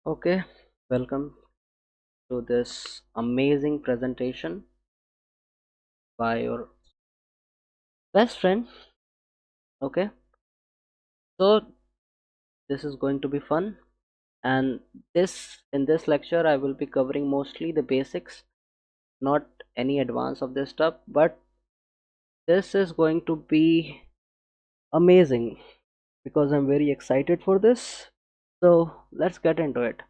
Okay, welcome to this amazing presentation by your best friend. Okay, so this is going to be fun, and this in this lecture I will be covering mostly the basics, not any advance of this stuff, but this is going to be amazing because I'm very excited for this. So let's get into it.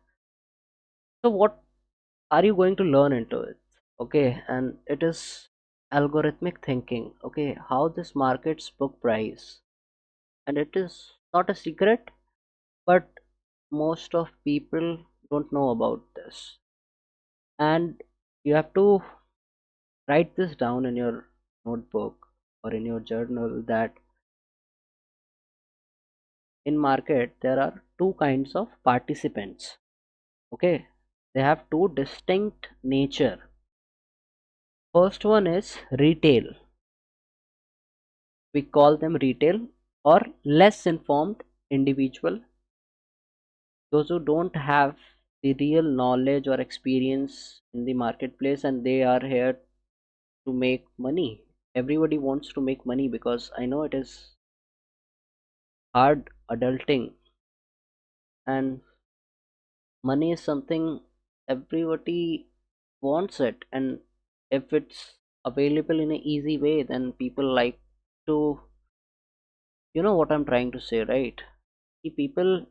So what are you going to learn into it? Okay, and it is algorithmic thinking. Okay, how this markets book price, and it is not a secret, but most of people don't know about this, and you have to write this down in your notebook or in your journal that in market there are two kinds of participants. Okay, they have two distinct nature. First one is retail. We call them retail or less informed individual, those who don't have the real knowledge or experience in the marketplace, and they are here to make money. Everybody wants to make money because I know it is hard adulting, and money is something everybody wants it, and if it's available in an easy way, then people like to, you know what I'm trying to say, right? The people,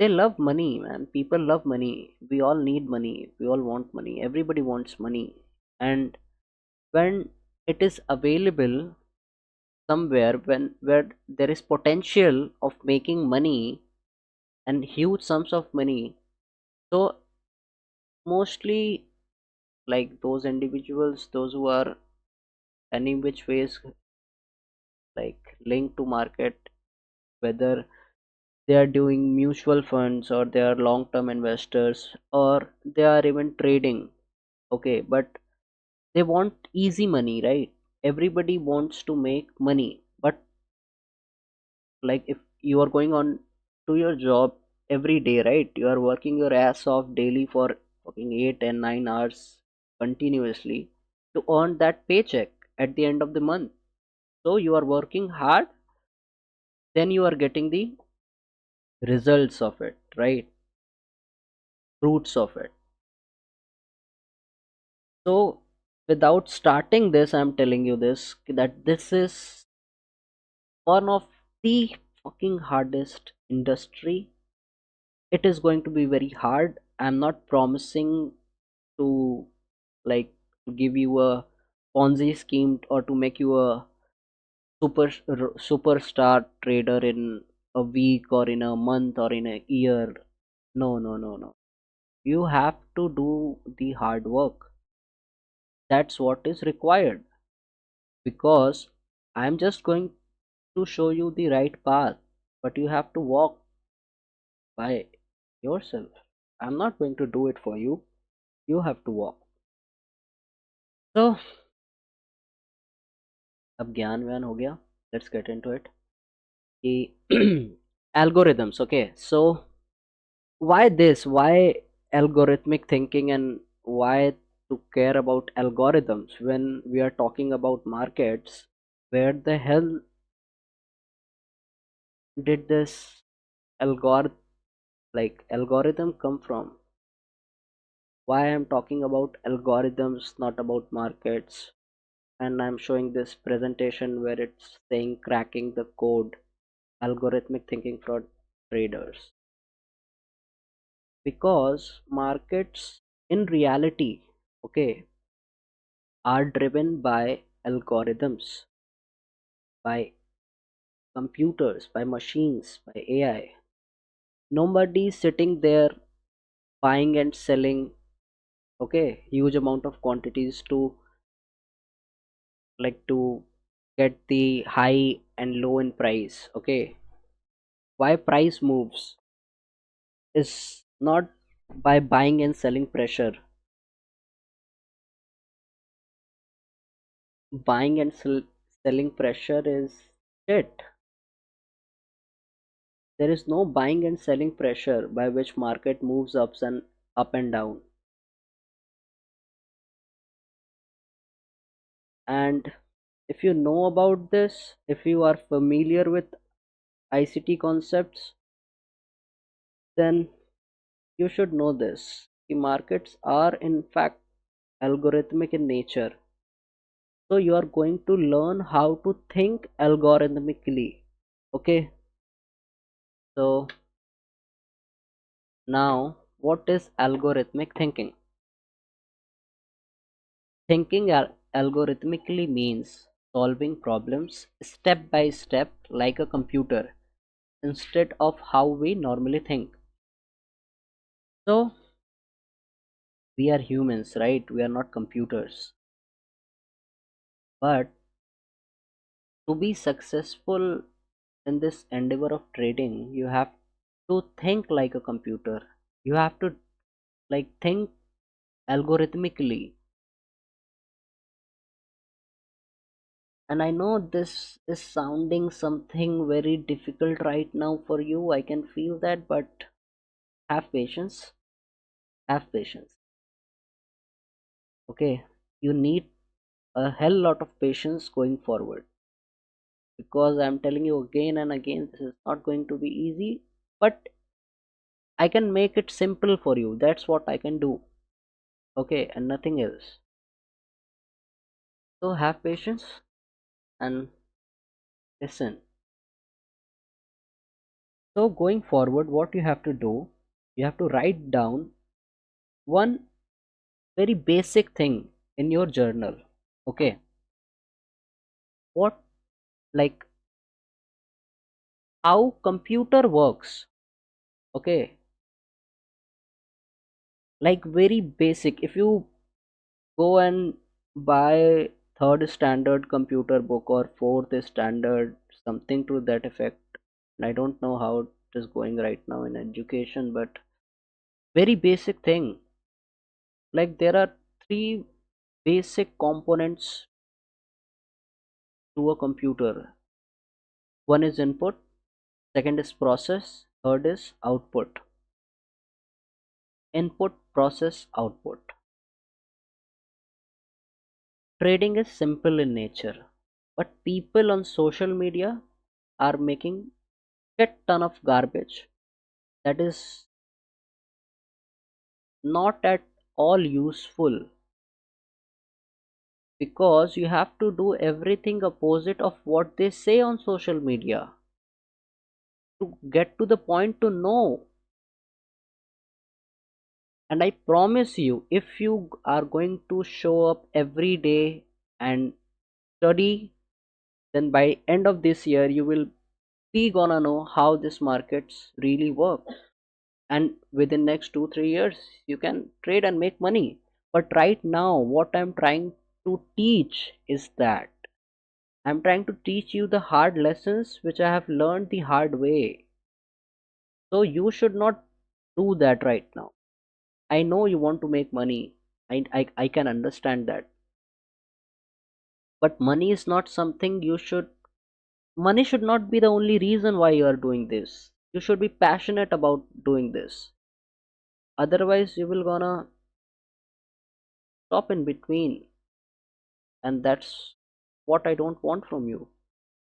they love money, man. People love money. We all need money. We all want money. Everybody wants money. And when it is available somewhere, when where there is potential of making money and huge sums of money, so mostly like those individuals, those who are any which ways like linked to market, whether they are doing mutual funds or they are long term investors or they are even trading. Okay, but they want easy money, right? Everybody wants to make money, but like if you are going on to your job every day, right? You are working your ass off daily for fucking 8 and 9 hours continuously to earn that paycheck at the end of the month. So you are working hard, then you are getting the results of it, right? Fruits of it. So without starting this, I'm telling you this, that this is one of the fucking hardest industry. It is going to be very hard. I'm not promising to like give you a Ponzi scheme or to make you a superstar trader in a week or in a month or in a year. No, no, no, no. You have to do the hard work. That's what is required, because I'm just going to show you the right path, but you have to walk by yourself. I'm not going to do it for you. You have to walk. So अब ज्ञान व्यान हो गया. Let's get into it. कि algorithms. Okay, so why this? Why algorithmic thinking, and why to care about algorithms when we are talking about markets? Where the hell did this algorithm algorithm come from? Why I'm talking about algorithms, not about markets? And I'm showing this presentation where it's saying cracking the code, algorithmic thinking for traders. Because markets in reality, okay, are driven by algorithms, by computers, by machines, by AI. Nobody is sitting there buying and selling, okay, huge amount of quantities to to get the high and low in price. Okay, why price moves is not by buying and selling pressure. Buying and selling pressure is shit. There is no buying and selling pressure by which market moves up and down. And if you know about this, if you are familiar with ICT concepts, then you should know this. The markets are in fact algorithmic in nature. So you are going to learn how to think algorithmically. Okay, so now what is algorithmic thinking? Algorithmically means solving problems step by step like a computer instead of how we normally think. So we are humans, right? We are not computers. But to be successful in this endeavor of trading, you have to think like a computer. You have to think algorithmically. And I know this is sounding something very difficult right now for you. I can feel that, but have patience. Have patience. Okay, you need a hell lot of patience going forward, because I'm telling you again and again, this is not going to be easy, but I can make it simple for you. That's what I can do. Okay, and nothing else. So have patience and listen. So going forward, what you have to do, you have to write down one very basic thing in your journal. Okay, what, like, how computer works. Okay, like very basic. If you go and buy third standard computer book or fourth standard, something to that effect, I don't know how it is going right now in education, but very basic thing. Like there are three basic components to a computer. One is input, second is process, third is output. Input, process, output. Trading is simple in nature, but people on social media are making shit ton of garbage that is not at all useful, because you have to do everything opposite of what they say on social media to get to the point to know. And I promise you, if you are going to show up every day and study, then by end of this year you will be gonna know how this markets really work, and within next 2 3 years you can trade and make money. But right now what I'm trying to teach is that I'm trying to teach you the hard lessons which I have learned the hard way. So you should not do that right now. I know you want to make money. I can understand that. But money is not something you should, money should not be the only reason why you are doing this. You should be passionate about doing this. Otherwise you will gonna stop in between, and that's what I don't want from you.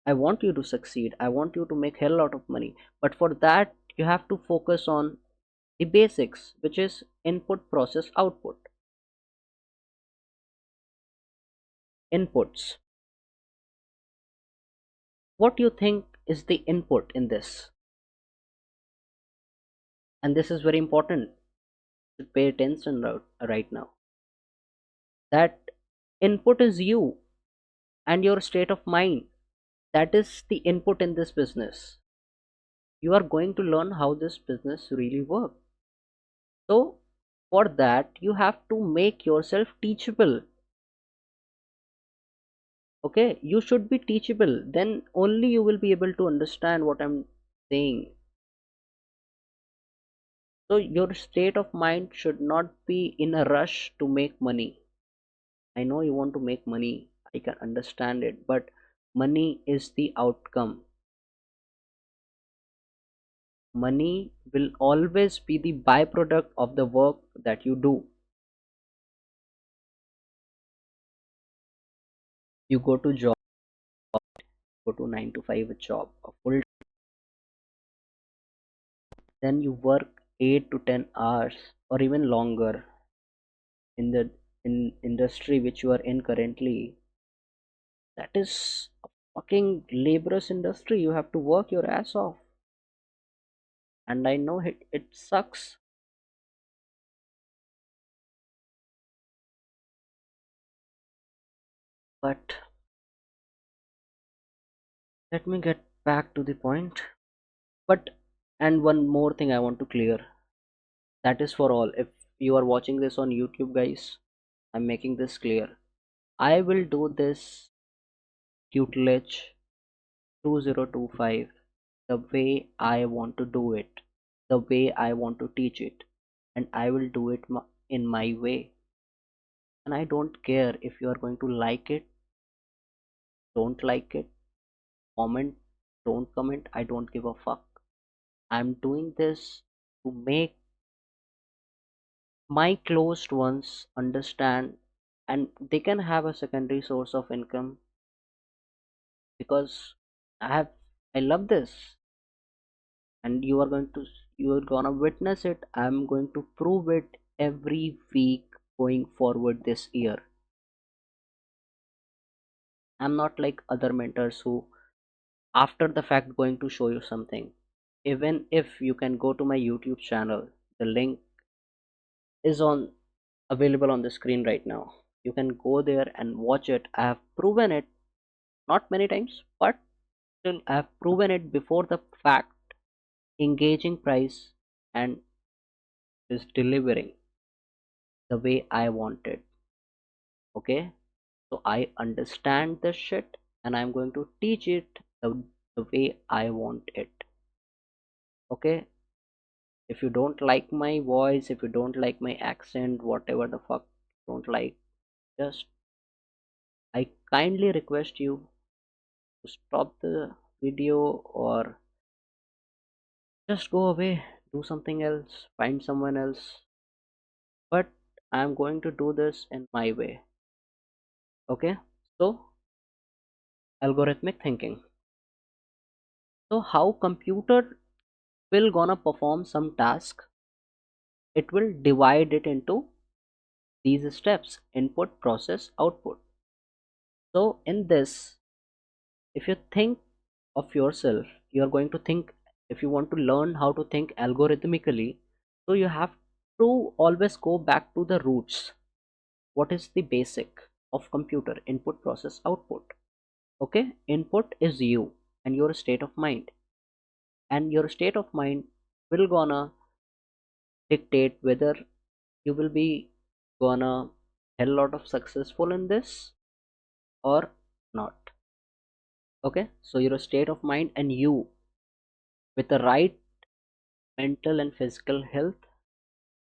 I want you to succeed. I want you to make hell lot of money. But for that you have to focus on the basics, which is input, process, output. Inputs. What do you think is the input in this? And this is very important to pay attention right now. That input is you and your state of mind. That is the input in this business. You are going to learn how this business really works. So for that you have to make yourself teachable. Okay, you should be teachable, then only you will be able to understand what I'm saying. So your state of mind should not be in a rush to make money. I know you want to make money, I can understand it, but money is the outcome. money will always be the byproduct of the work that you do. You go to job, go to 9 to 5 job, a full, then you work 8 to 10 hours or even longer in the in industry which you are in currently. That is a fucking laborious industry. You have to work your ass off, and I know it sucks. But let me get back to the point. But and one more thing I want to clear, that is for all. If you are watching this on YouTube, guys, I'm making this clear. I will do this tutelage 2025 the way I want to do it, the way I want to teach it, and I will do it in my way. And I don't care if you are going to like it, don't like it, comment, don't comment. I don't give a fuck. I'm doing this to make my closed ones understand, and they can have a secondary source of income, because I love this, and you are gonna witness it. I'm going to prove it every week going forward this year. I'm not like other mentors who after the fact going to show you something. Even if you can go to my YouTube channel, the link is on available on the screen right now. You can go there and watch it. I have proven it, not many times, but still I have proven it before the fact, engaging price, and is delivering the way I wanted. Okay, so I understand this shit, and I'm going to teach it the way I want it. Okay, if you don't like my voice, if you don't like my accent, whatever the fuck you don't like, just I kindly request you to stop the video or just go away, do something else, find someone else. But I'm going to do this in my way. Okay, so algorithmic thinking. So how computer will gonna perform some task, it will divide it into these steps: input, process, output. So in this, if you think of yourself, you are going to think, if you want to learn how to think algorithmically, so you have to always go back to the roots. What is the basic of computer? Input, process, output. Okay, input is you and your state of mind, and your state of mind will gonna dictate whether you will be gonna hell lot of successful in this or not. Okay, so your state of mind and you with the right mental and physical health,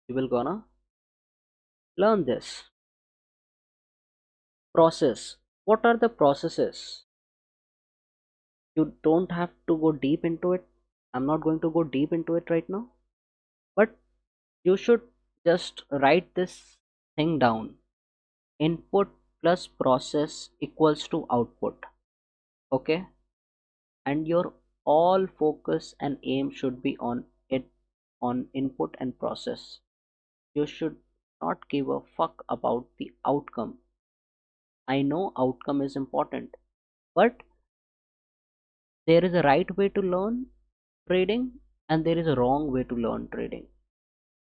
you will gonna learn this process. What are the processes? You don't have to go deep into it. I'm not going to go deep into it right now, but you should just write this thing down. Input plus process equals to output. Okay, and your all focus and aim should be on it, on input and process. You should not give a fuck about the outcome. I know outcome is important, but there is a right way to learn trading and there is a wrong way to learn trading.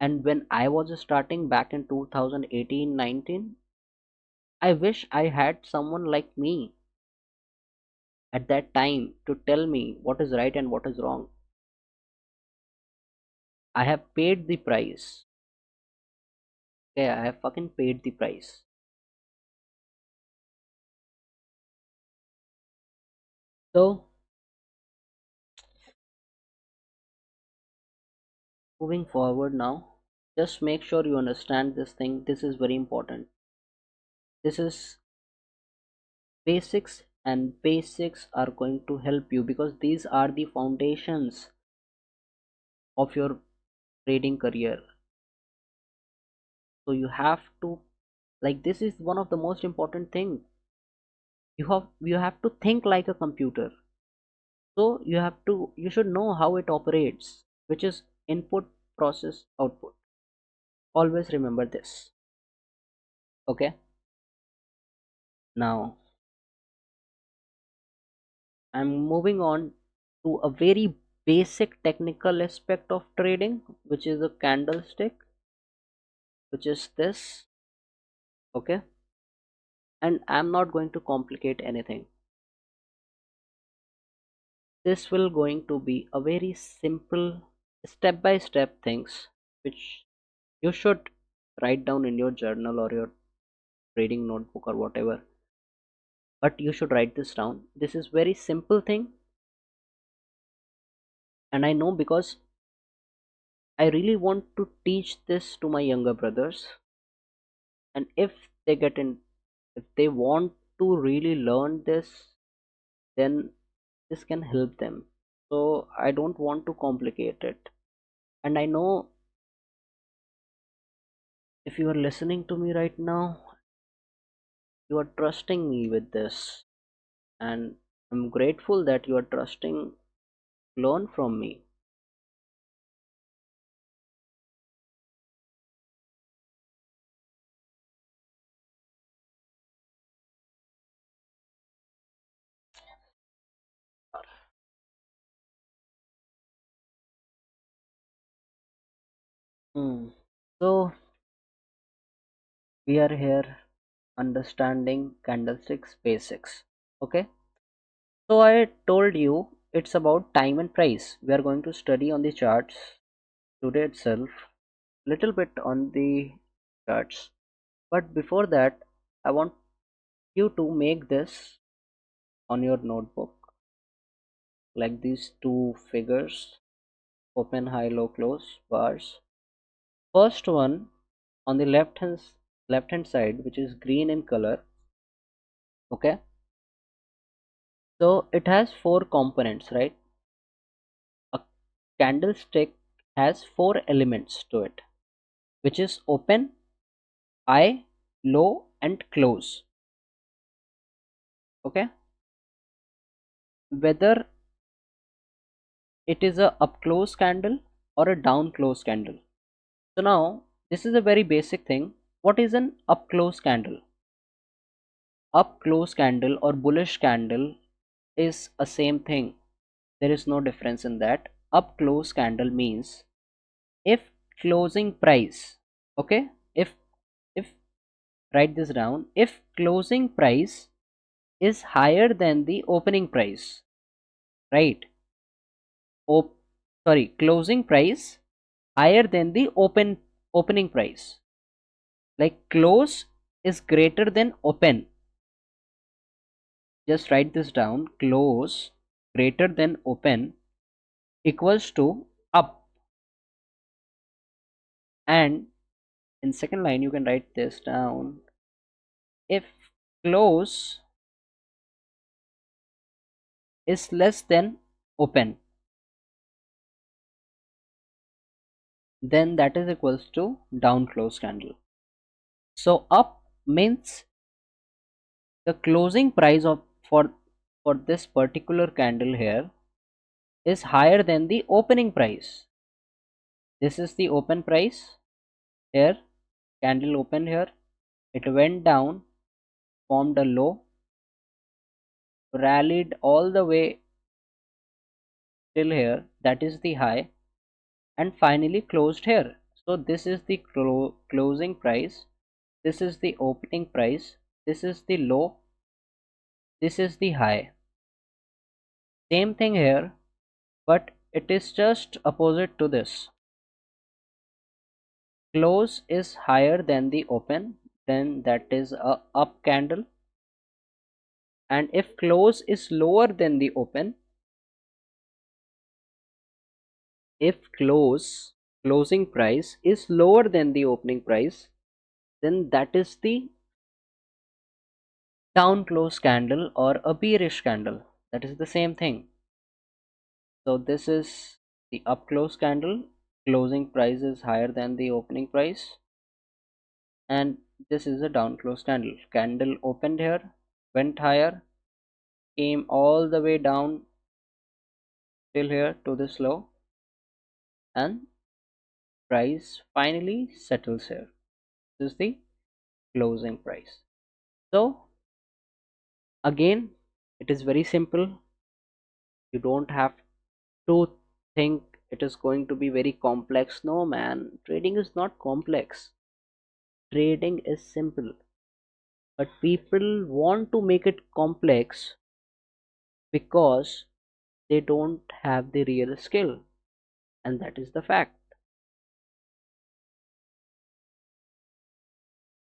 And when I was starting back in 2018-19, I wish I had someone like me at that time to tell me what is right and what is wrong. I have paid the price. Okay, I have fucking paid the price. So moving forward now, just make sure you understand this thing. This is very important. This is basics, and basics are going to help you because these are the foundations of your trading career. So you have to, like, this is one of the most important thing. You have to think like a computer. So you should know how it operates, which is input, process, output. Always remember this. Okay. Now I'm moving on to a very basic technical aspect of trading, which is a candlestick, which is this. Okay. And I'm not going to complicate anything. This will going to be a very simple step by step things which you should write down in your journal or your trading notebook or whatever, but you should write this down. This is very simple thing, and I know because I really want to teach this to my younger brothers, and if they get in, if they want to really learn this, then this can help them. So I don't want to complicate it, and I know if you are listening to me right now, you are trusting me with this, and I'm grateful that you are trusting learn from me. Hmm. So we are here understanding candlesticks basics. Okay. So I told you it's about time and price. We are going to study on the charts today itself, little bit on the charts. But before that, I want you to make this on your notebook, like these two figures, open, high, low, close bars. First one on the left hand side, which is green in color. Okay. So it has four components, right? A candlestick has four elements to it, which is open, high, low, and close. Okay. Whether it is a up close candle or a down close candle. So now this is a very basic thing. What is an up close candle? Up close candle or bullish candle is a same thing. There is no difference in that. Up close candle means if closing price, okay, if write this down, if closing price is higher than the opening price, right? Op- Sorry, closing price higher than the opening price, like close is greater than open. Just write this down, close greater than open equals to up. And in second line you can write this down, if close is less than open, then that is equals to down close candle. So up means the closing price of for this particular candle here is higher than the opening price. This is the open price here, candle opened here, it went down, formed a low, rallied all the way till here, that is the high, and finally closed here. So this is the closing price, this is the opening price, this is the low, this is the high. Same thing here, but it is just opposite to this. Close is higher than the open, then that is a up candle, and if close is lower than the open, if closing price is lower than the opening price, then that is the down close candle or a bearish candle. That is the same thing. So this is The up close candle, closing price is higher than the opening price, and this is a down close candle. Candle opened here, went higher, came all the way down till here to this low, and price finally settles here. This is the closing price. So again, it is very simple. You don't have to think it is going to be very complex. No, man, trading is not complex. Trading is simple, but people want to make it complex because they don't have the real skill, and that is the fact.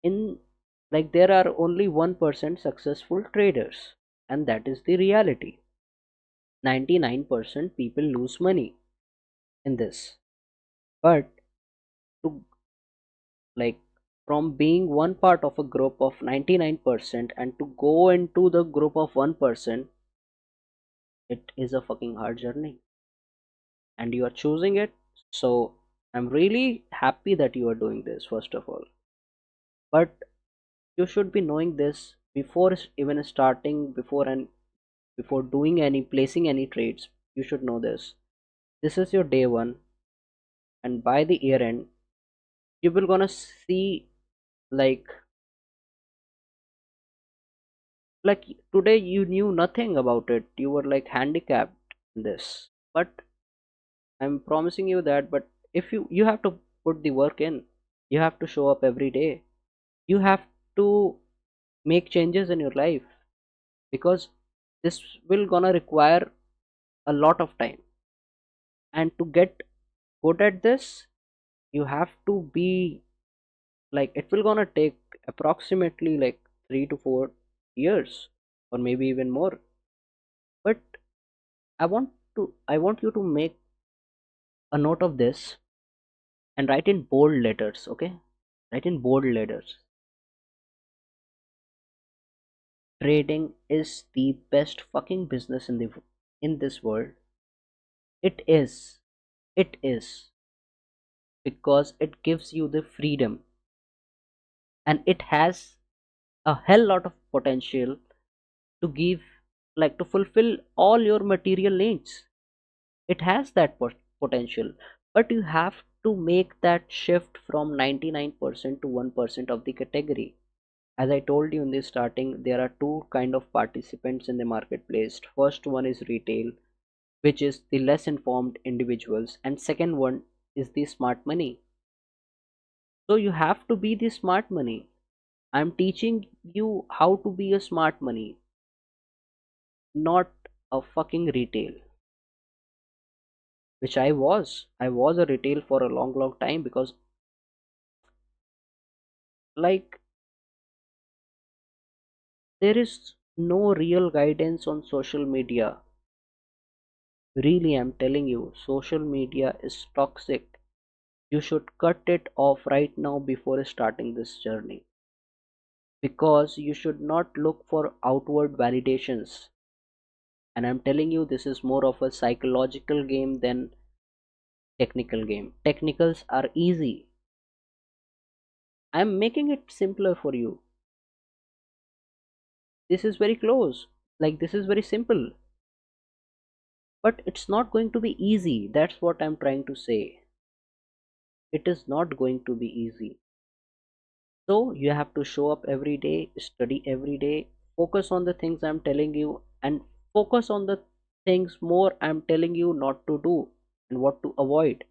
In like there are only 1% successful traders, and that is the reality. 99% people lose money in this. But to like from being one part of a group of 99% and to go into the group of 1%, it is a fucking hard journey, and you are choosing it. So I'm really happy that you are doing this, first of all. But you should be knowing this before even starting, before doing any placing any trades. You should know this. This is your day one, and by the year end you will gonna see, like like today you knew nothing about it, you were like handicapped in this. But I'm promising you that, but if you have to put the work in, you have to show up every day, you have to make changes in your life, because this will gonna require a lot of time. And to get good at this, you have to be like, it will gonna take approximately like 3 to 4 years, or maybe even more. But I want you to make a note of this and write in bold letters, okay? Write in bold letters. Trading is the best fucking business in this world. It is. It is because it gives you the freedom, and it has a hell lot of potential to give, like to fulfill all your material needs. It has that potential, but you have to make that shift from 99% to 1% of the category. As I told you in the starting, there are two kind of participants in the marketplace. First one is retail, which is the less informed individuals, and second one is the smart money. So you have to be the smart money. I'm teaching you how to be a smart money, not a fucking retail, which I was a retail for a long long time, because like there is no real guidance on social media. Really, I'm telling you, social media is toxic. You should cut it off right now before starting this journey, because you should not look for outward validations. And I'm telling you, this is more of a psychological game than technical game. Technicals are easy. I'm making it simpler for you. This is very close. Like, this is very simple. But it's not going to be easy. That's what I'm trying to say. It is not going to be easy. So you have to show up every day, study every day, focus on the things I'm telling you, and focus on the things more I'm telling you not to do and what to avoid.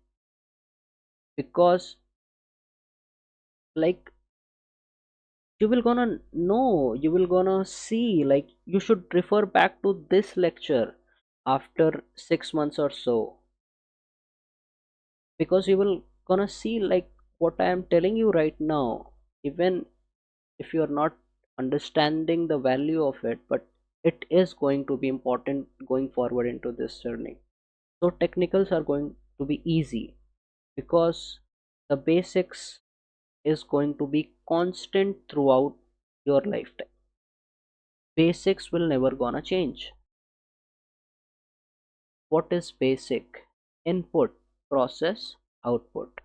Because like you will gonna know, you will gonna see, like you should refer back to this lecture after 6 months or so, because you will gonna see like what I am telling you right now, even if you are not understanding the value of it, but it is going to be important going forward into this journey. So technicals are going to be easy, because the basics is going to be constant throughout your lifetime. Basics will never gonna change. What is basic? Input, process, output.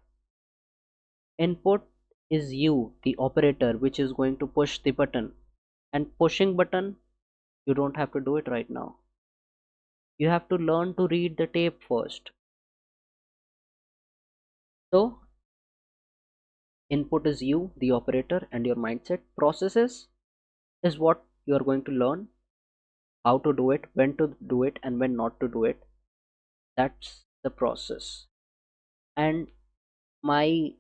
Input is you, the operator, which is going to push the button. And pushing button, you don't have to do it right now. You have to learn to read the tape first. So input is you, the operator, and your mindset. Processes is what you are going to learn, how to do it, when to do it, and when not to do it. That's the process. And my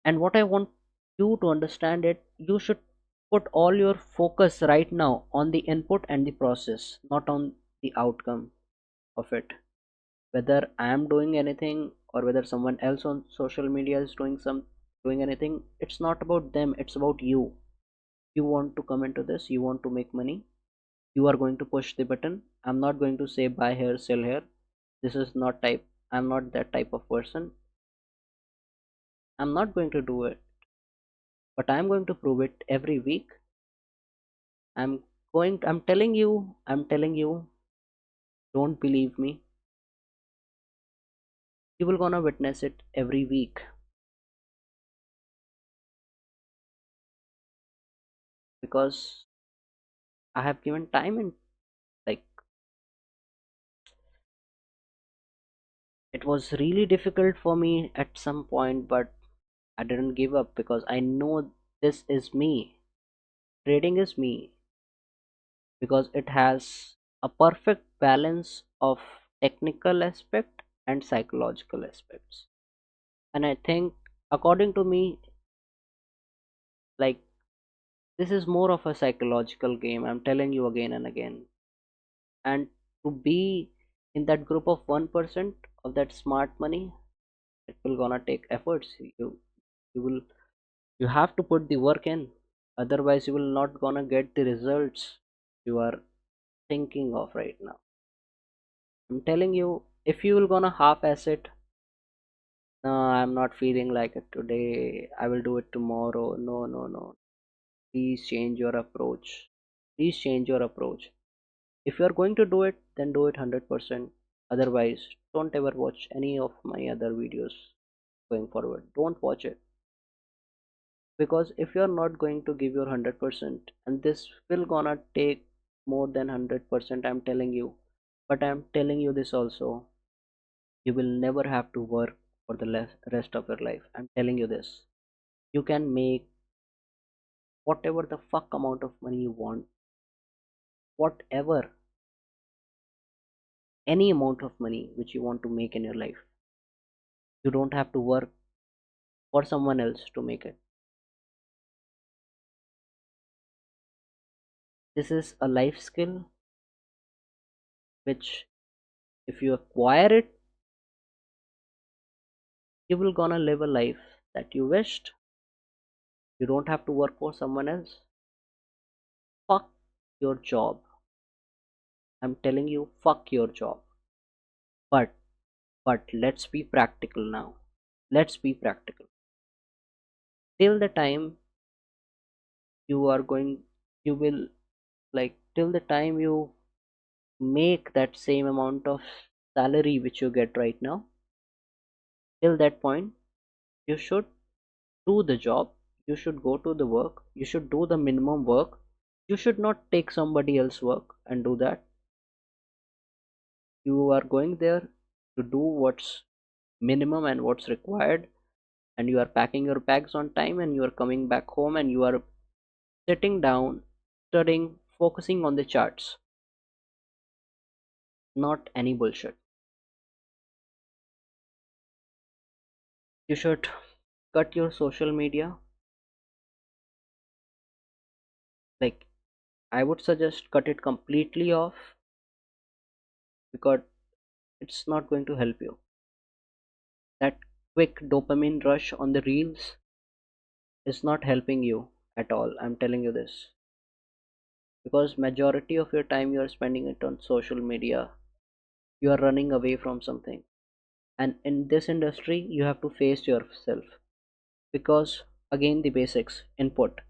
and what I want you to understand it, you should put all your focus right now on the input and the process, not on the outcome of it. Whether I am doing anything or whether someone else on social media is doing anything, it's not about them, it's about you. You want to come into this, you want to make money, you are going to push the button. I'm not going to say buy here, sell here. This is not type, I'm not that type of person. I'm not going to do it, but I'm going to prove it every week. I'm telling you, don't believe me. You will gonna witness it every week because I have given time. And like, it was really difficult for me at some point, but I didn't give up because I know this is me. Trading is me because it has a perfect balance of technical aspect and psychological aspects. And I think, according to me, like, this is more of a psychological game. I'm telling you again and again. And to be in that group of 1% of that smart money, it will gonna take efforts. You will you have to put the work in. Otherwise, you will not gonna get the results you are thinking of right now. I'm telling you, if you will gonna half-ass it, no, I'm not feeling like it today. I will do it tomorrow. No, no, no. Please change your approach. Please change your approach. If you are going to do it, then do it 100%. Otherwise, don't ever watch any of my other videos going forward. Don't watch it. Because if you are not going to give your 100%, and this will gonna take more than 100%, I'm telling you. But I'm telling you this also, you will never have to work for the rest of your life. I'm telling you this. You can make whatever the fuck amount of money you want, whatever, any amount of money which you want to make in your life. You don't have to work for someone else to make it. This is a life skill which, if you acquire it, you will gonna live a life that you wished. You don't have to work for someone else. Fuck your job. I'm telling you, fuck your job. But let's be practical now. Let's be practical. Till the time you are going, you will, like, till the time you make that same amount of salary which you get right now, till that point, you should do the job, you should go to the work, you should do the minimum work. You should not take somebody else work and do that. You are going there to do what's minimum and what's required, and you are packing your bags on time, and you are coming back home, and you are sitting down, studying, focusing on the charts, not any bullshit. You should cut your social media. Like, I would suggest cut it completely off because it's not going to help you. That quick dopamine rush on the reels is not helping you at all. I'm telling you this because majority of your time you are spending it on social media. You are running away from something, and in this industry you have to face yourself. Because, again, the basics: input.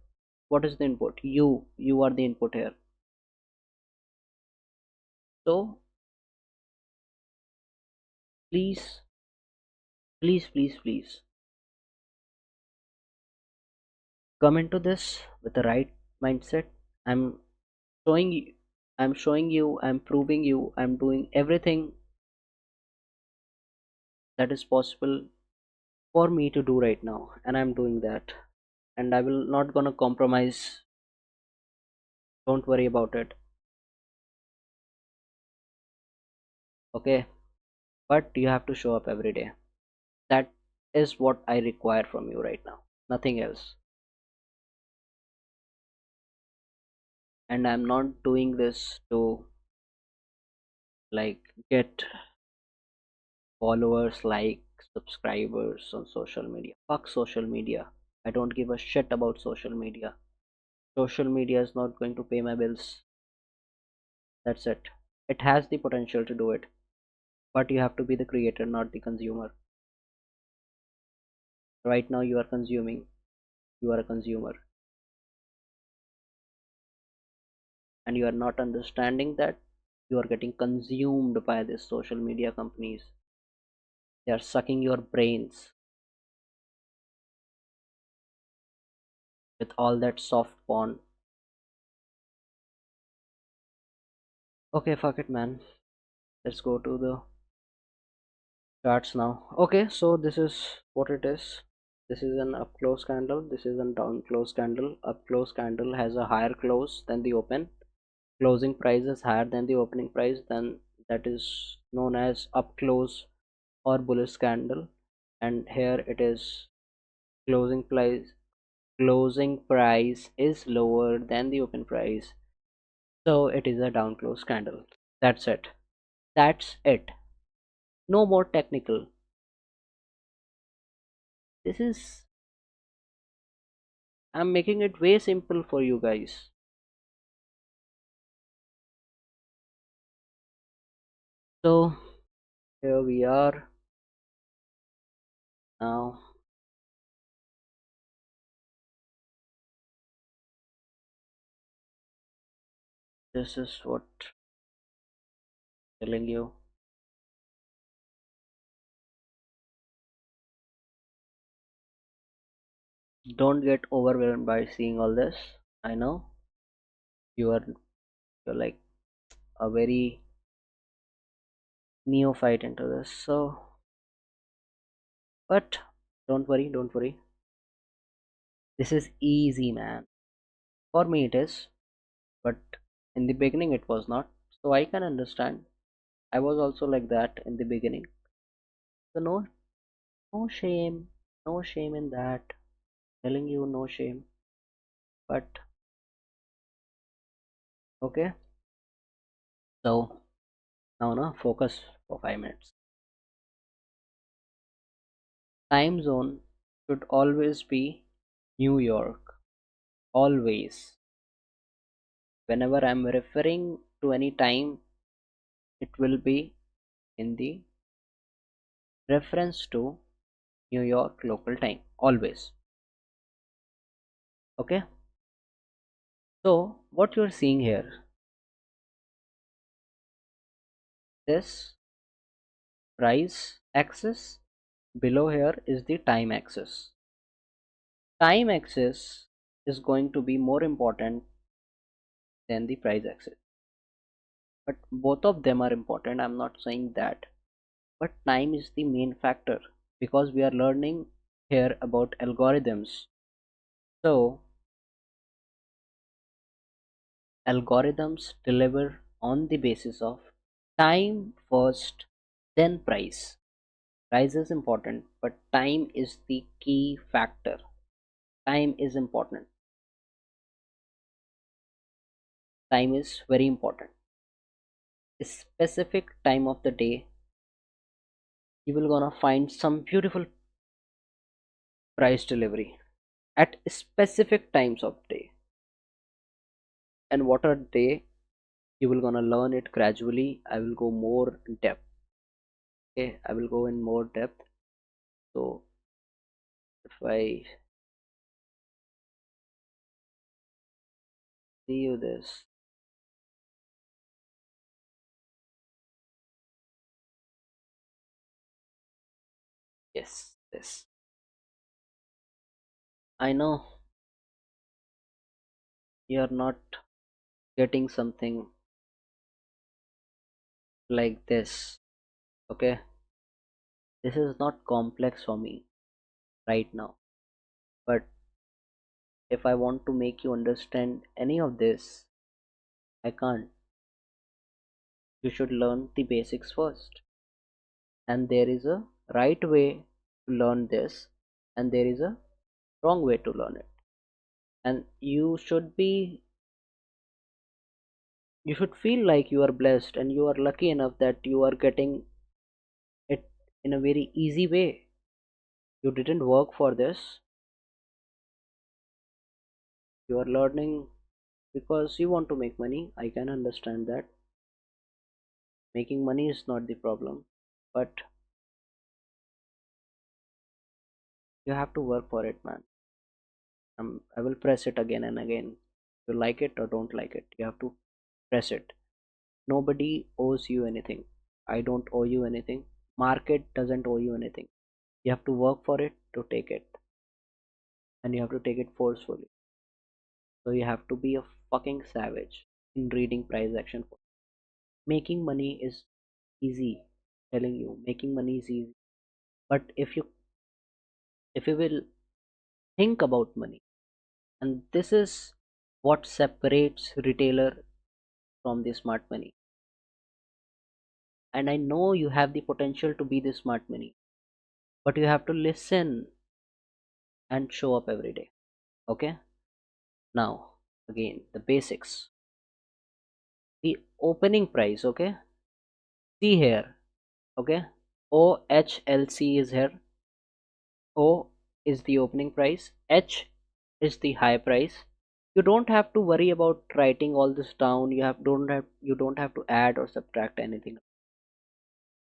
What is the input? You are the input here. So Please, please, please, please come into this with the right mindset. I'm showing you, I'm proving you, I'm doing everything that is possible for me to do right now, and I'm doing that. And I will not gonna compromise. Don't worry about it. Okay? But you have to show up every day. That is what I require from you right now. Nothing else. And I'm not doing this to like get followers, like subscribers on social media. Fuck social media. I don't give a shit about social media. Social media is not going to pay my bills. That's it. It has the potential to do it, but you have to be the creator, not the consumer. Right now, you are consuming, you are a consumer, and you are not understanding that you are getting consumed by these social media companies. They are sucking your brains with all that soft porn. Okay, fuck it, man. Let's go to the charts now. Okay, so this is what it is. This is an up close candle, this is a down close candle. Up close candle has a higher close than the open. Closing price is higher than the opening price, then that is known as up close or bullish candle. And here it is, closing price, closing price is lower than the open price, so it is a down close candle. That's it. That's it. No more technical. This is, I'm making it way simple for you guys. So here we are now. This is what I'm telling you. Don't get overwhelmed by seeing all this. I know you are, you're like a very neophyte into this, so but don't worry, don't worry. This is easy, man. For me it is, but in the beginning it was not. So I can understand. I was also like that in the beginning. So no, no shame, no shame in that. Telling you no shame. But okay. So now no focus for 5 minutes. Time zone should always be New York. Always. Whenever I'm referring to any time, it will be in the reference to New York local time. Always. Okay. So what you're seeing here, this price axis, below here is the time axis. Time axis is going to be more important than the price axis, but both of them are important. I'm not saying that, but time is the main factor because we are learning here about algorithms. So algorithms deliver on the basis of time first, then price. Price is important, but time is the key factor. Time is important. Time is very important. A specific time of the day, you will gonna find some beautiful price delivery at specific times of day. And what are they? You will gonna learn it gradually. I will go more in depth. Okay, I will go in more depth. So if I see you this, this. I know you're not getting something like this. Okay, this is not complex for me right now, but if I want to make you understand any of this, I can't. You should learn the basics first, and there is a right way to learn this, and there is a wrong way to learn it. And you should feel like you are blessed and you are lucky enough that you are getting it in a very easy way. You didn't work for this, you are learning because you want to make money. I can understand that making money is not the problem, but you have to work for it, man. I will press it again and again. You like it or don't like it, you have to press it. Nobody owes you anything. I don't owe you anything. Market doesn't owe you anything. You have to work for it to take it, and you have to take it forcefully. So you have to be a fucking savage in reading price action. Making money is easy, telling you, making money is easy. But if you will think about money, and this is what separates retailer from the smart money. And I know you have the potential to be the smart money, but you have to listen and show up every day. Okay, now again the basics. The opening price, okay, see here, okay, OHLC is here. O is the opening price, H is the high price. You don't have to worry about writing all this down. You don't have to add or subtract anything.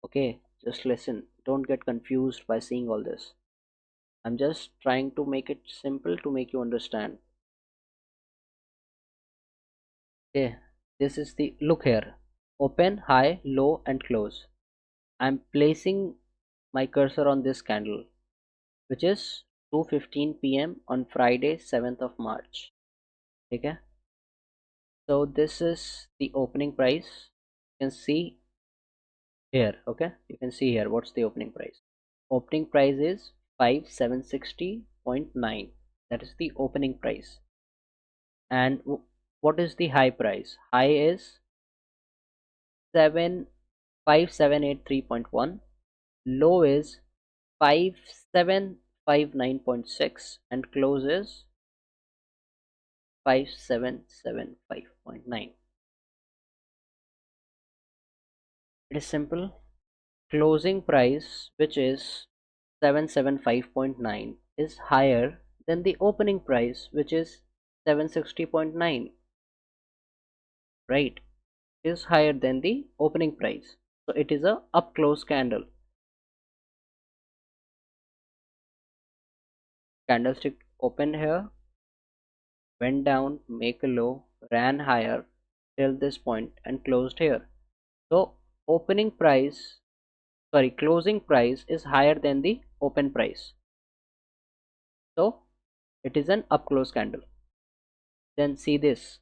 Okay, just listen, don't get confused by seeing all this. I'm just trying to make it simple to make you understand. Okay, this is the look here, open, high, low and close. I'm placing my cursor on this candle, which is 2:15 p.m. on Friday 7th of March. Okay, so this is the opening price. You can see here. Okay, you can see here what's the opening price. Opening price is 5760.9. That is the opening price. And what is the high price? High is 5783.1. Low is 5759.6 and close is 5775.9. It is simple. Closing price, which is 775.9, is higher than the opening price, which is 760.9. Right, is higher than the opening price, so it is a up close candle. Candlestick opened here, went down, make a low, ran higher till this point and closed here. So opening price, sorry, closing price is higher than the open price, so it is an up close candle. Then see this,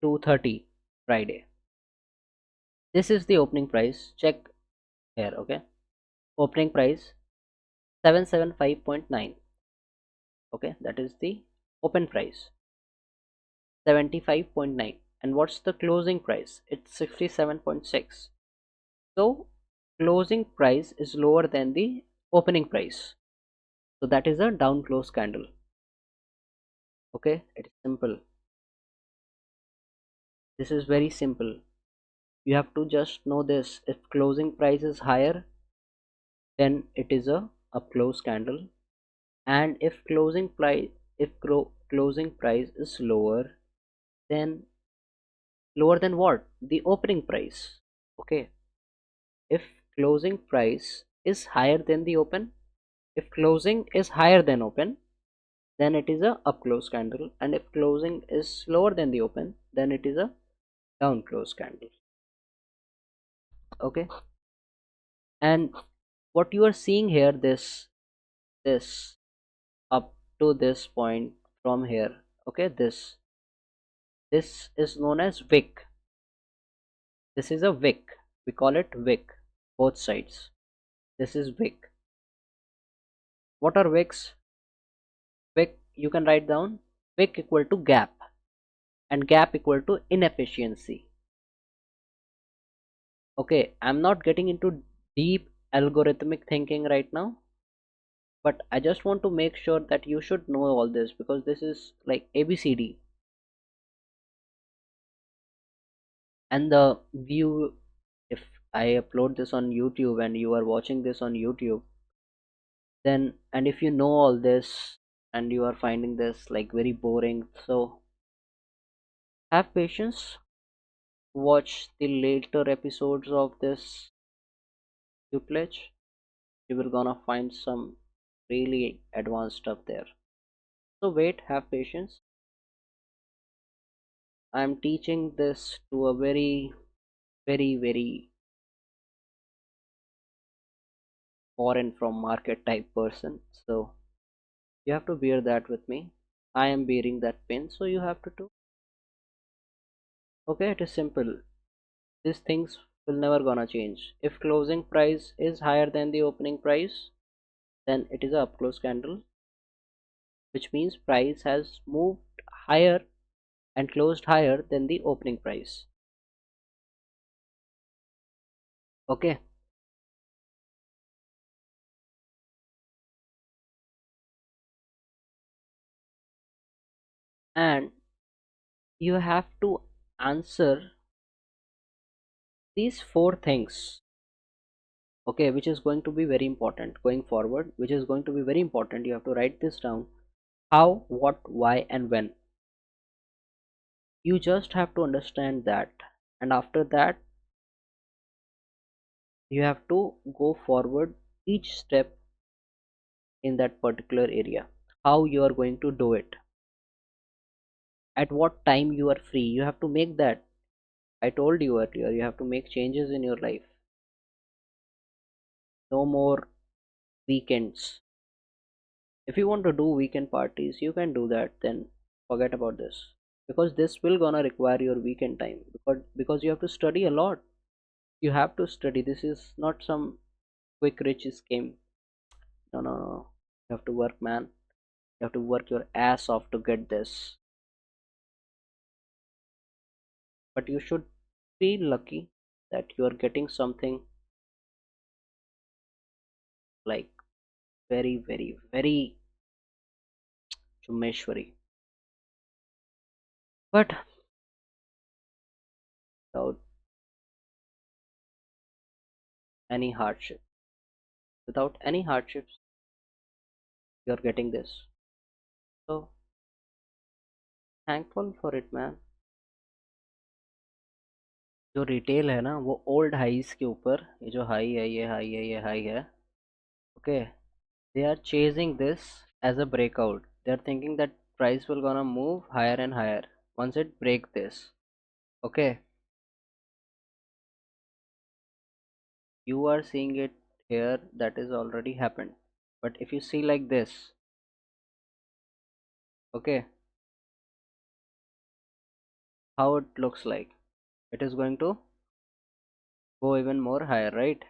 2:30 Friday, this is the opening price. Check here. Okay, opening price 775.9. Okay, that is the open price, 75.9. And what's the closing price? It's 67.6. So closing price is lower than the opening price, so that is a down close candle. Okay, it's simple. This is very simple. You have to just know this. If closing price is higher, then it is a up close candle, and if closing price is lower, then lower than what? The opening price. Okay, if closing price is higher than the open, if closing is higher than open, then it is a up close candle, and if closing is lower than the open, then it is a down close candle. Okay, and what you are seeing here, this up to this point from here, okay, this is known as wick. This is a wick. We call it wick. Both sides. This is wick. What are wicks? Wick, you can write down wick equal to gap, and gap equal to inefficiency. Okay, I'm not getting into deep algorithmic thinking right now, but I just want to make sure that you should know all this, because this is like ABCD. And the view, if I upload this on YouTube and you are watching this on YouTube, then, and if you know all this and you are finding this like very boring, so have patience, watch the later episodes of this tutelage. You will gonna find some really advanced stuff there. So wait, have patience. I'm teaching this to a very foreign from market type person, so you have to bear that with me. I am bearing that pain, so you have to too. Okay, it is simple. These things will never gonna change. If closing price is higher than the opening price, then it is a up close candle, which means price has moved higher and closed higher than the opening price. Okay, and you have to answer these four things, okay, which is going to be very important going forward, which is going to be very important. You have to write this down: how, what, why, and when. You just have to understand that, and after that you have to go forward each step in that particular area, how you are going to do it, at what time you are free. You have to make that. I told you earlier, you have to make changes in your life. No more weekends. If you want to do weekend parties, you can do that, then forget about this, because this will gonna require your weekend time, because you have to study a lot. You have to study. This is not some quick rich scheme. No, no, no. You have to work, man. You have to work your ass off to get this. But you should feel lucky that you are getting something like very Chumeshwari. But without any hardship, without any hardships, you are getting this. So thankful for it, man. जो retail है ना, वो old हाईस के ऊपर, ये जो high है, ये हाई है, ये हाई है, okay, they are chasing this as a breakout. They are thinking that price will gonna move higher and higher once it break this. Okay, you are seeing it here, that is already happened. But if you see like this, okay, how it looks like, it is going to go even more higher, right?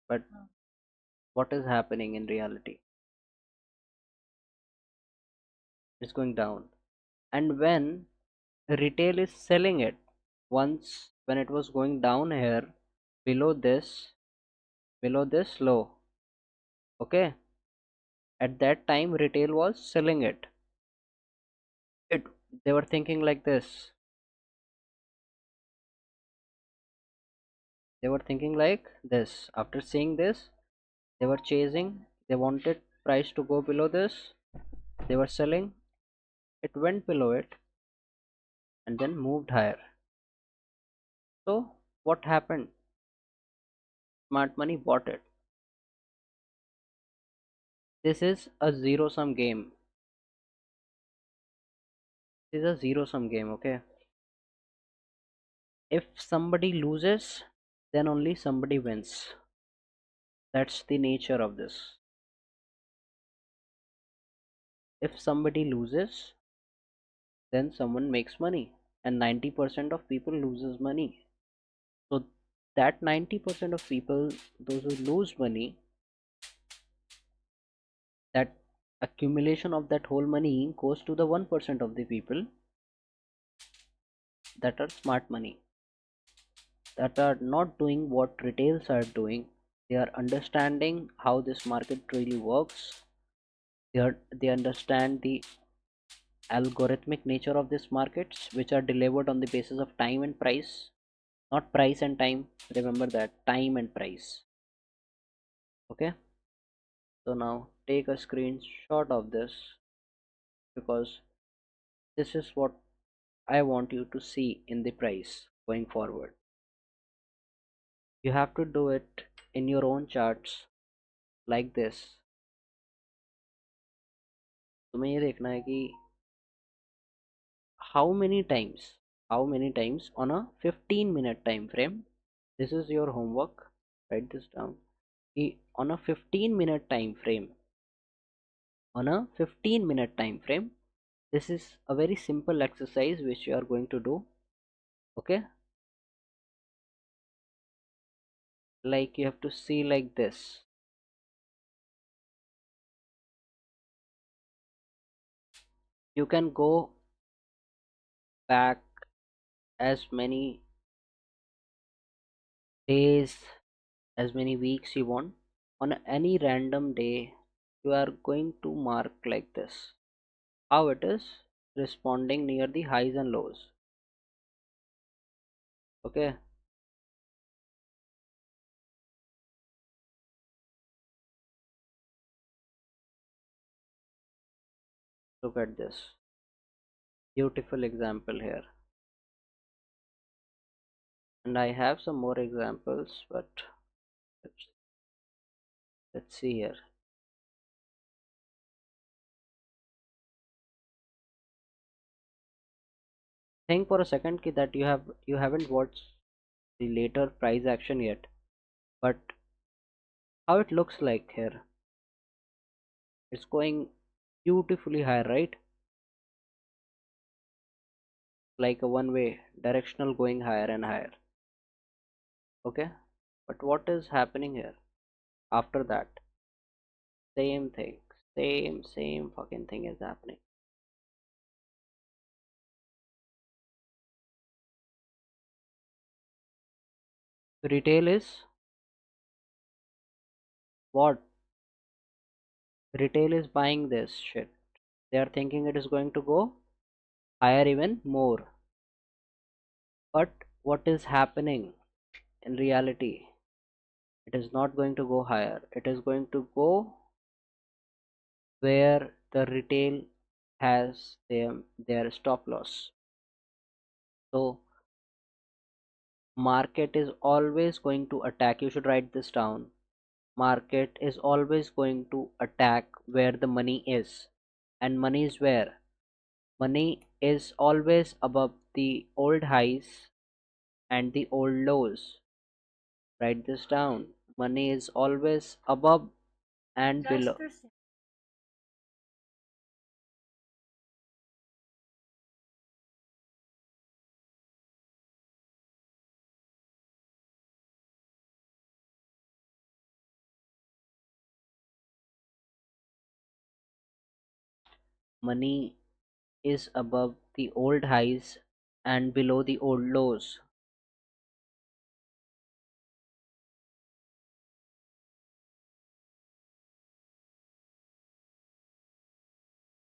But what is happening in reality? It's going down. And when retail is selling it, once when it was going down here, below this, below this low, okay, at that time retail was selling it. They were thinking like this. They were thinking like this. After seeing this, they were chasing. They wanted price to go below this. They were selling. It went below it and then moved higher. So what happened? Smart money bought it. This is a zero sum game. This is a zero sum game, okay? If somebody loses, then only somebody wins. That's the nature of this. If somebody loses, then someone makes money, and 90% of people loses money. So that 90% of people, those who lose money, that accumulation of that whole money goes to the 1% of the people that are smart money, that are not doing what retails are doing. They are understanding how this market really works. They understand the algorithmic nature of these markets, which are delivered on the basis of time and price, not price and time. Remember that, time and price. Okay, so now take a screenshot of this, because this is what I want you to see in the price going forward. You have to do it in your own charts like this. तुम्हें ये देखना है कि how many times on a 15-minute time frame. This is your homework. Write this down. On a 15-minute time frame, this is a very simple exercise which you are going to do. Okay, like you have to see like this. You can go back as many days, as many weeks you want. On any random day, you are going to mark like this how it is responding near the highs and lows. Okay, look at this beautiful example here, and I have some more examples, but let's, let's see here. Think for a second that you haven't watched the later price action yet, but how it looks like here, it's going beautifully high, right? Like a one way directional going higher and higher. Okay, but what is happening here after that? Same thing, same fucking thing is happening. Retail is what? Retail is buying this shit. They are thinking it is going to go higher even more. But what is happening in reality? It is not going to go higher. It is going to go where the retail has their stop loss. So market is always going to attack. You should write this down. Market is always going to attack where the money is. And money is where? Money is always above the old highs and the old lows. Write this down. Money is always above and below. Money is above the old highs and below the old lows.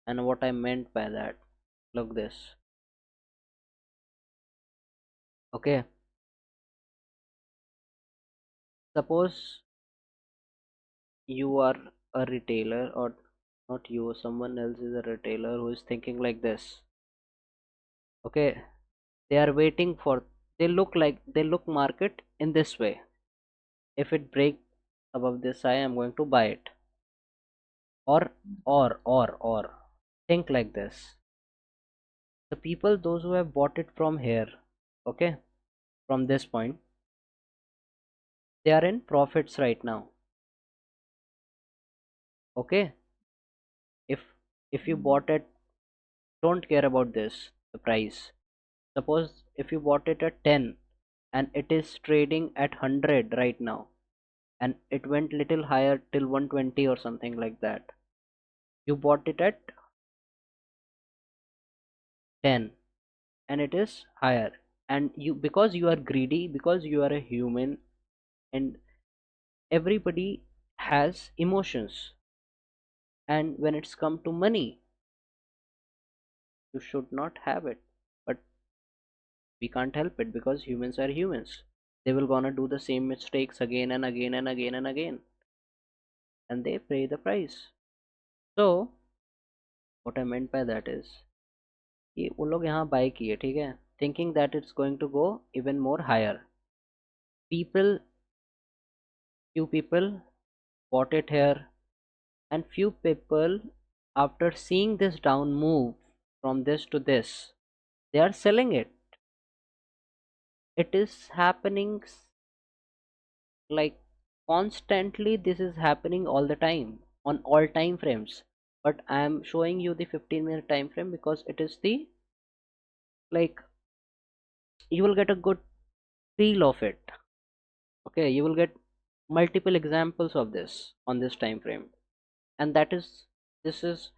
And what I meant by that, look this. Okay, suppose you are a retailer, or not you, someone else is a retailer who is thinking like this. Okay, they are waiting for, they look market in this way. If it breaks above this high, I'm going to buy it. Or think like this. The people, those who have bought it from here, okay, from this point, they are in profits right now. Okay, if you bought it, don't care about this, the price. Suppose if you bought it at 10 and it is trading at 100 right now, and it went little higher till 120 or something like that. You bought it at 10 and it is higher, and you, because you are greedy, because you are a human, and everybody has emotions, and when it's come to money, you should not have it. But we can't help it because humans are humans. They will gonna do the same mistakes again and again and again and again, and they pay the price. So what I meant by that is कि वो लोग यहाँ bye किए, ठीक है, thinking that it's going to go even more higher. People, few people bought it here, and few people, after seeing this down move from this to this, they are selling it. It is happening like constantly. This is happening all the time on all time frames, but I am showing you the 15-minute time frame because it is the, like, you will get a good feel of it. Okay, you will get multiple examples of this on this time frame, and that is, this is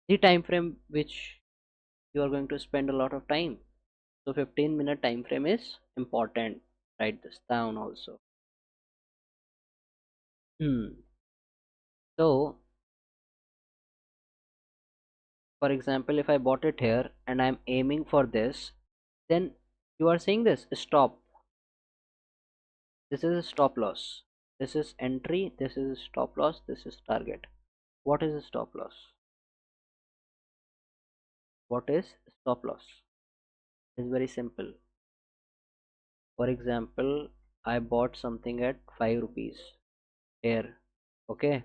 the time frame which you are going to spend a lot of time. So 15-minute time frame is important. Write this down also. So for example, if I bought it here and I'm aiming for this, then you are saying this stop, this is a stop loss, this is entry, this is stop loss, this is target. What is a stop loss? What is stop loss? It's very simple. For example, I bought something at 5 rupees here. Okay,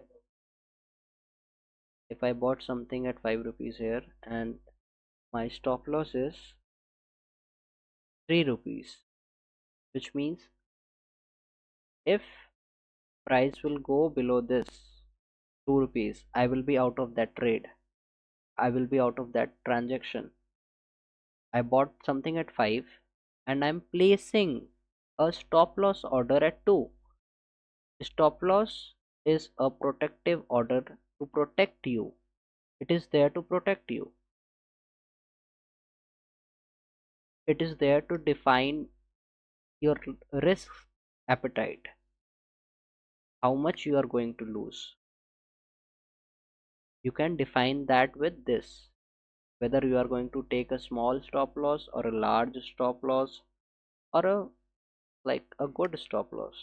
if I bought something at 5 rupees here and my stop loss is 3 rupees, which means if price will go below this 2 rupees, I will be out of that trade, I will be out of that transaction. I bought something at 5 and I'm placing a stop loss order at 2. Stop loss is a protective order to protect you. It is there to protect you. It is there to define your risk appetite, how much you are going to lose. You can define that with this, whether you are going to take a small stop loss or a large stop loss or a, like, a good stop loss.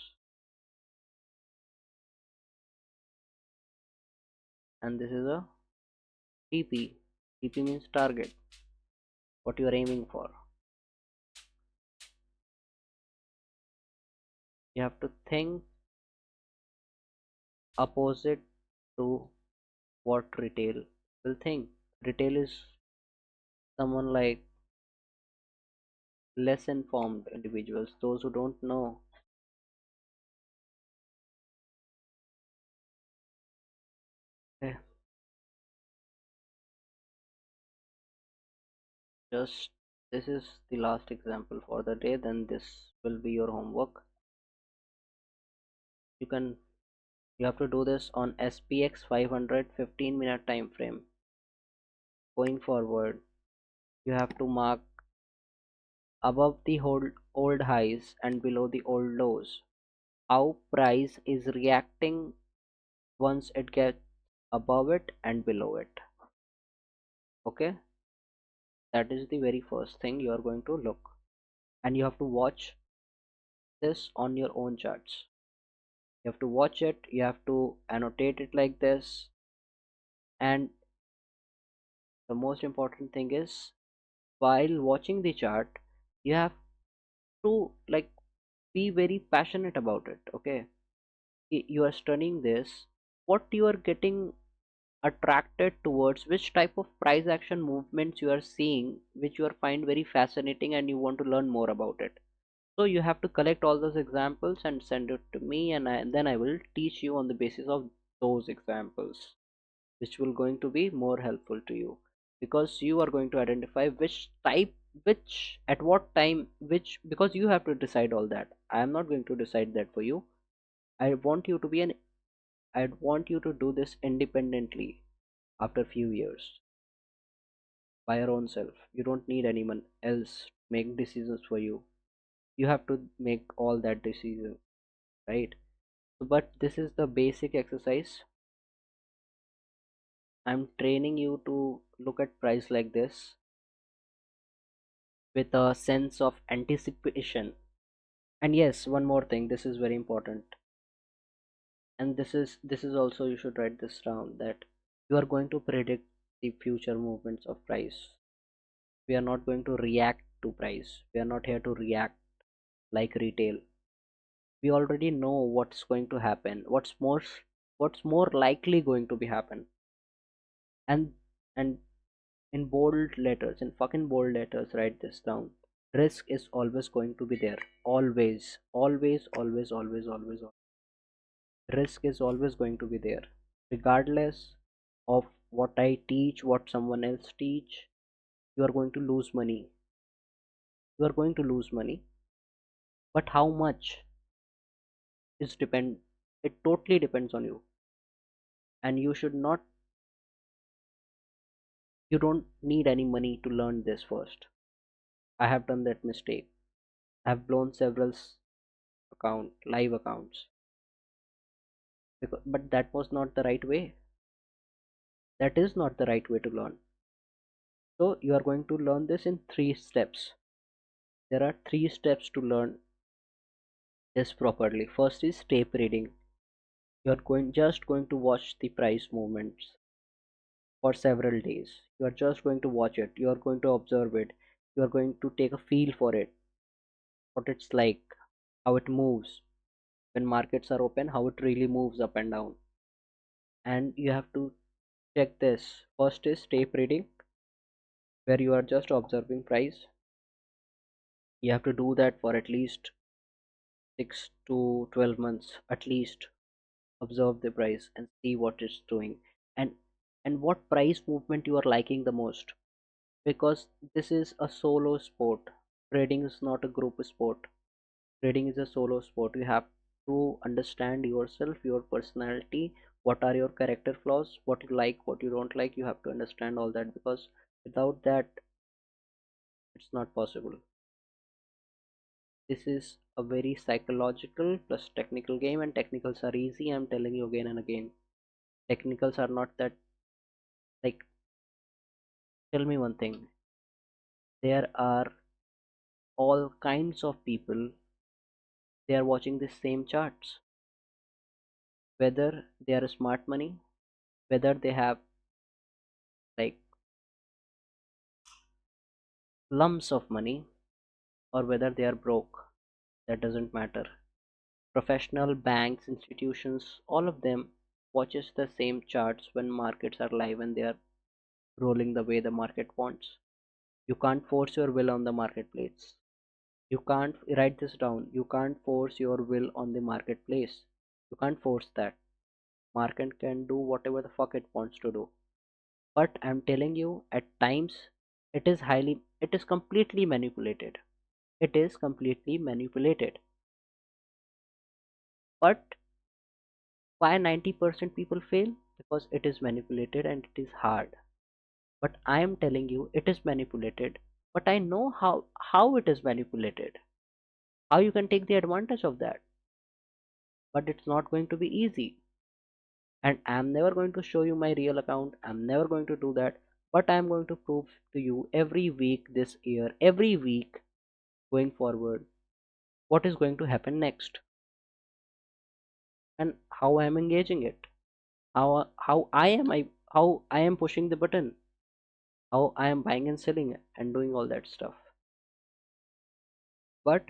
And this is a TP. TP means target, what you are aiming for. You have to think opposite to what retail will think. Retail is someone like less informed individuals, those who don't know. Eh, just, this is the last example for the day, then this will be your homework. You can, you have to do this on SPX 500 15-minute time frame. Going forward, you have to mark above the old highs and below the old lows, how price is reacting once it gets above it and below it. Okay, that is the very first thing you are going to look, and you have to watch this on your own charts. You have to watch it, you have to annotate it like this, and the most important thing is, while watching the chart, you have to, like, be very passionate about it. Okay, you are studying this, what you are getting attracted towards, which type of price action movements you are seeing, which you are find very fascinating and you want to learn more about it. So you have to collect all those examples and send it to me, and then I will teach you on the basis of those examples which will going to be more helpful to you, because you are going to identify which type, which at what time, which, because you have to decide all that. I am not going to decide that for you. I want you to be an I want you to do this independently after few years by your own self. You don't need anyone else to make decisions for you. You have to make all that decision, right? But this is the basic exercise. I'm training you to look at price like this with a sense of anticipation. And yes, one more thing, this is very important, and this is also, you should write this down, that you are going to predict the future movements of price. We are not going to react to price. We are not here to react like retail. We already know what's going to happen, what's more likely going to be happen. And and in bold letters, in fucking bold letters, write this down. Risk is always going to be there. Always, always, always, always, always, always. Risk is always going to be there, regardless of what I teach, what someone else teach. You are going to lose money. You are going to lose money, but how much is depend. It totally depends on you, and you should not. You don't need any money to learn this first. I have done that mistake. I have blown several live accounts, but that was not the right way. That is not the right way to learn. So you are going to learn this in 3 steps. There are 3 steps to learn this properly. First is tape reading. You are going to watch the price movements for several days. You are just going to watch it. You are going to observe it. You are going to take a feel for it, what it's like, how it moves when markets are open, how it really moves up and down. And you have to check this. First is tape reading, where you are just observing price. You have to do that for at least 6 to 12 months at least. Observe the price and see what it's doing, and what price movement you are liking the most, because this is a solo sport. Trading is not a group sport. Trading is a solo sport. You have to understand yourself, your personality, what are your character flaws, what you like, what you don't like. You have to understand all that, because without that it's not possible. This is a very psychological plus technical game, and technicals are easy. I'm telling you again and again. Technicals are not that, like, tell me one thing. There are all kinds of people, they are watching the same charts, whether they are smart money, whether they have like lumps of money, or whether they are broke. That doesn't matter. Professional banks, institutions, all of them watches the same charts when markets are live and they are rolling the way the market wants. You can't force your will on the marketplace. You can't, write this down, you can't force your will on the marketplace. You can't force that. Market can do whatever the fuck it wants to do. But I'm telling you, at times it is completely manipulated. It is completely manipulated. But why 90% people fail? Because it is manipulated and it is hard. But I am telling you, it is manipulated. But I know how it is manipulated. How you can take the advantage of that. But it's not going to be easy. And I'm never going to show you my real account. I'm never going to do that. But I'm going to prove to you every week this year, every week going forward, what is going to happen next, and how I am engaging it, how I am pushing the button, how I am buying and selling and doing all that stuff. But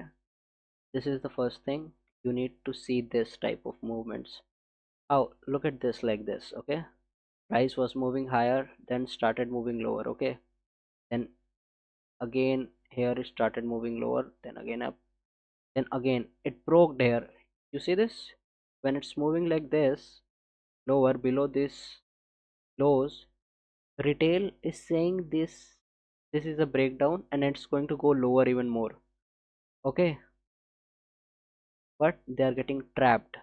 this is the first thing, you need to see this type of movements. How, look at this like this, okay? Price was moving higher, then started moving lower, okay? Then again here it started moving lower, then again up, then again it broke there. You see this? When it's moving like this, lower below this lows, retail is saying this is a breakdown and it's going to go lower even more. Okay, but they are getting trapped.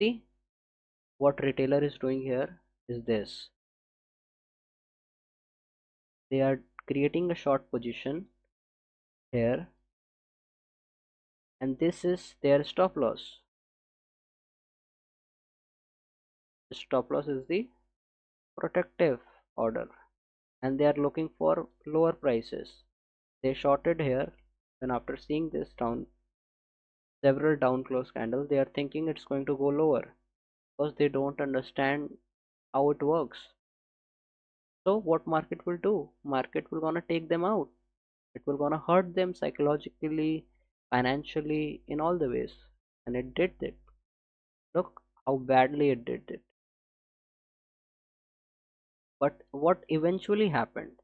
See what retailer is doing here is this: they are creating a short position here, and this is their stop loss. The stop loss is the protective order, and they are looking for lower prices. They shorted here, and after seeing this down several down close candles, they are thinking it's going to go lower because they don't understand how it works. So what market will do? Market will gonna take them out. It will gonna hurt them psychologically, financially, in all the ways. And it did it. Look how badly it did it. But what eventually happened?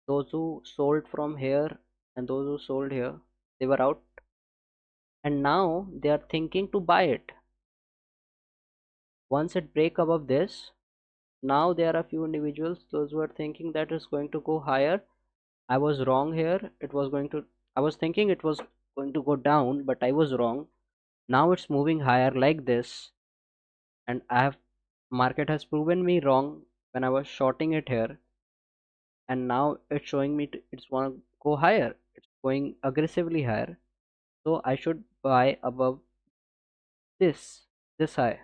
Those who sold from here and those who sold here, they were out, and now they are thinking to buy it. Once it break above this, now there are a few individuals those who are thinking that it's going to go higher. I was wrong here. I was thinking it was going to go down, but I was wrong. Now it's moving higher like this, and market has proven me wrong when I was shorting it here, and now it's showing me it's want to go higher. It's going aggressively higher, so I should buy above this this high.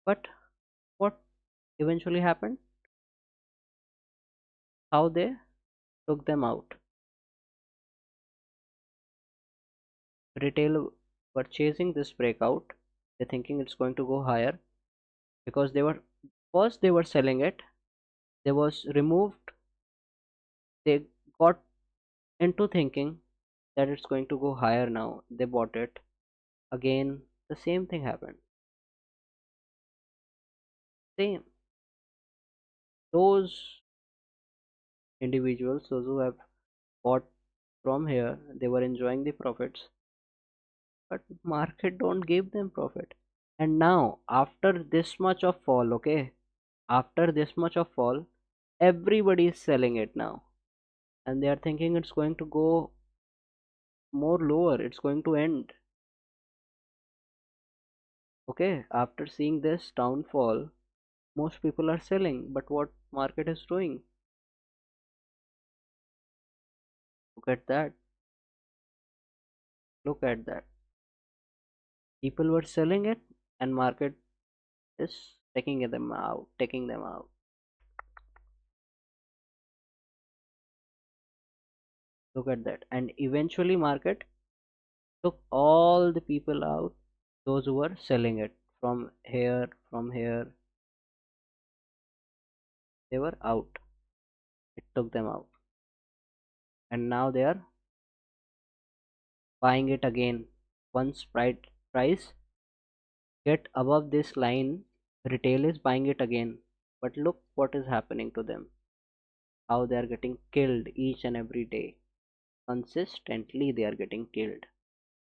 But what eventually happened? How they took them out. Retail were chasing this breakout. They're thinking it's going to go higher because they were first they were selling it. They was removed. They got into thinking that it's going to go higher now. They bought it. Again, the same thing happened. Same. Those individuals, those who have bought from here, they were enjoying the profits, but market don't give them profit. And now, after this much of fall, okay, after this much of fall, everybody is selling it now, and they are thinking it's going to go more lower. It's going to end. Okay, after seeing this downfall, most people are selling, but what market is doing? Look at that. Look at that. People were selling it, and market is taking them out, taking them out. Look at that. And eventually market took all the people out, those who were selling it from here, they were out. It took them out. And now they are buying it again. Once price get above this line, retail is buying it again. But look what is happening to them. How they are getting killed each and every day. Consistently they are getting killed.